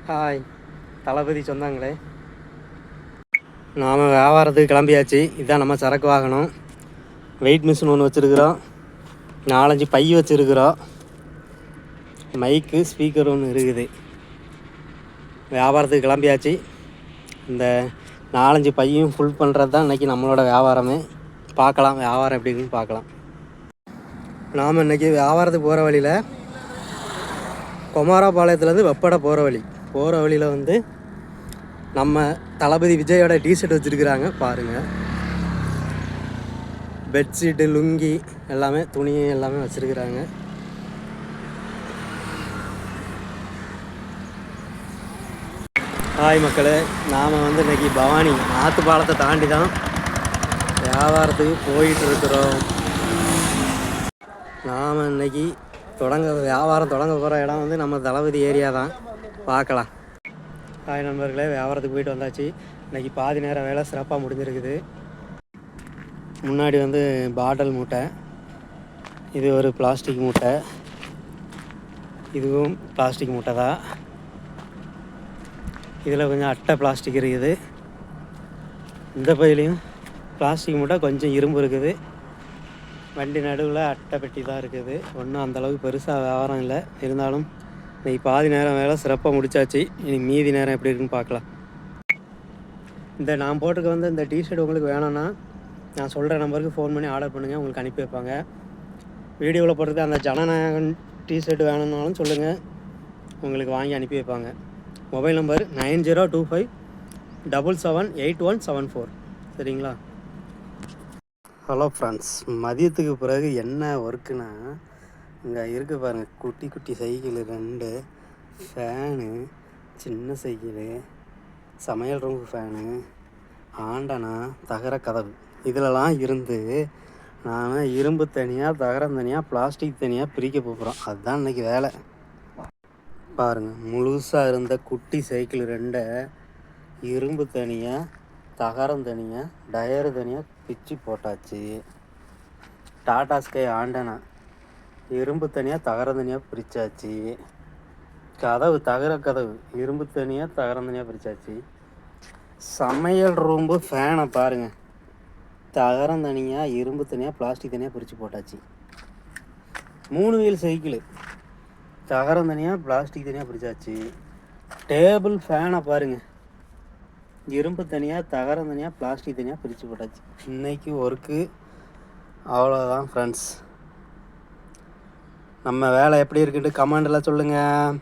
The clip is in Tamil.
ஹாய் தளபதி சொன்னாங்களே, நாம் வியாபாரத்துக்கு கிளம்பியாச்சு. இதுதான் நம்ம சரக்கு வாகனம். வெயிட் மிஷின் ஒன்று வச்சுருக்குறோம், 4-5 பை வச்சுருக்குறோம், மைக்கு ஸ்பீக்கர் ஒன்று இருக்குது. வியாபாரத்துக்கு கிளம்பியாச்சு. இந்த 4-5 பையும் ஃபுல் பண்ணுறது தான் இன்றைக்கி நம்மளோட வியாபாரமே. பார்க்கலாம் வியாபாரம் எப்படி இருக்குன்னு பார்க்கலாம். நாம் இன்றைக்கி வியாபாரத்துக்கு போகிற வழியில் குமாரபாளையத்துலேருந்து வெப்படை போகிற வழியில் வந்து நம்ம தளபதி விஜயோட டிஷர்ட் வச்சுருக்குறாங்க பாருங்கள். பெட்ஷீட்டு, லுங்கி எல்லாமே, துணி எல்லாமே வச்சுருக்குறாங்க. ஹாய் மக்களே, நாம் வந்து இன்றைக்கி பவானி ஆற்று பாலத்தை தாண்டி தான் வியாபாரத்துக்கு போயிட்டுருக்குறோம். நாம் இன்றைக்கி வியாபாரம் தொடங்க போகிற இடம் வந்து நம்ம தளபதி ஏரியா தான். பார்க்கலாம். ஹாய் நண்பர்களே, வியாபாரத்துக்கு போயிட்டு வந்தாச்சு. இன்றைக்கி பாதி நேரம் வேலை சிறப்பாக முடிஞ்சிருக்குது. முன்னாடி வந்து பாட்டில் மூட்டை, இது ஒரு பிளாஸ்டிக் மூட்டை, இதுவும் பிளாஸ்டிக் மூட்டை தான். இதில் கொஞ்சம் அட்டை பிளாஸ்டிக் இருக்குது. இந்த பையிலையும் பிளாஸ்டிக் மூட்டை, கொஞ்சம் இரும்பு இருக்குது. வண்டி நடுவில் அட்டை பெட்டி தான் இருக்குது. ஒன்றும் அந்தளவுக்கு பெருசாக வியாபாரம் இல்லை. இருந்தாலும் இன்றைக்கி பாதி நேரம் வேலை சிறப்பாக முடித்தாச்சு. இனி மீதி நேரம் எப்படி இருக்குன்னு பார்க்கலாம். இந்த நான் போட்டுக்க வந்து இந்த டிஷர்ட் உங்களுக்கு வேணும்னா நான் சொல்கிற நம்பருக்கு ஃபோன் பண்ணி ஆர்டர் பண்ணுங்கள், உங்களுக்கு அனுப்பி வைப்பாங்க. வீடியோவில் போட்டுருக்க அந்த ஜனநாயகன் டிஷர்ட் வேணும்னாலும் சொல்லுங்கள், உங்களுக்கு வாங்கி அனுப்பி வைப்பாங்க. Mobile number 9025778174. சரிங்களா? ஹலோ ஃப்ரெண்ட்ஸ், மதியத்துக்கு பிறகு என்ன ஒர்க்குன்னா, இங்கே இருக்குது பாருங்கள், குட்டி குட்டி சைக்கிள் 2, ஃபேனு, சின்ன சைக்கிளு, சமையல் ரூம் ஃபேனு, ஆண்டனா, தகர கதவு, இதிலலாம் இருந்து நான் இரும்பு தனியாக, தகரம் தனியாக, பிளாஸ்டிக் தனியாக பிரிக்க போகிறோம். அதுதான் இன்றைக்கி வேலை. பாருங்கள், முழுசாக இருந்த குட்டி சைக்கிள் 2 இரும்பு தனியாக, தகரம் தனியாக, டயரு தனியாக பிச்சு போட்டாச்சு. டாடா ஸ்கை ஆண்டனா இரும்பு தனியாக, தகரம் தனியாக பிரித்தாச்சு. கதவு, தகர கதவு இரும்பு தனியாக, தகரம் தனியாக பிரித்தாச்சு. சமையல் ரூம்பு ஃபேனை பாருங்கள், தகரம் தனியாக, இரும்பு தனியாக, பிளாஸ்டிக் தனியாக பிரித்து போட்டாச்சு. 3 வீல் சைக்கிள் தகரம் தனியாக, பிளாஸ்டிக் தனியாக பிரித்தாச்சு. டேபிள் ஃபேனை பாருங்கள், இரும்பு தனியாக, தகரம் தனியாக, பிளாஸ்டிக் தனியாக பிரித்து போட்டாச்சு. இன்றைக்கி ஒர்க்கு அவ்வளோதான் ஃப்ரெண்ட்ஸ். நம்ம வேலை எப்படி இருக்குன்ட்டு கமெண்டில் சொல்லுங்கள்.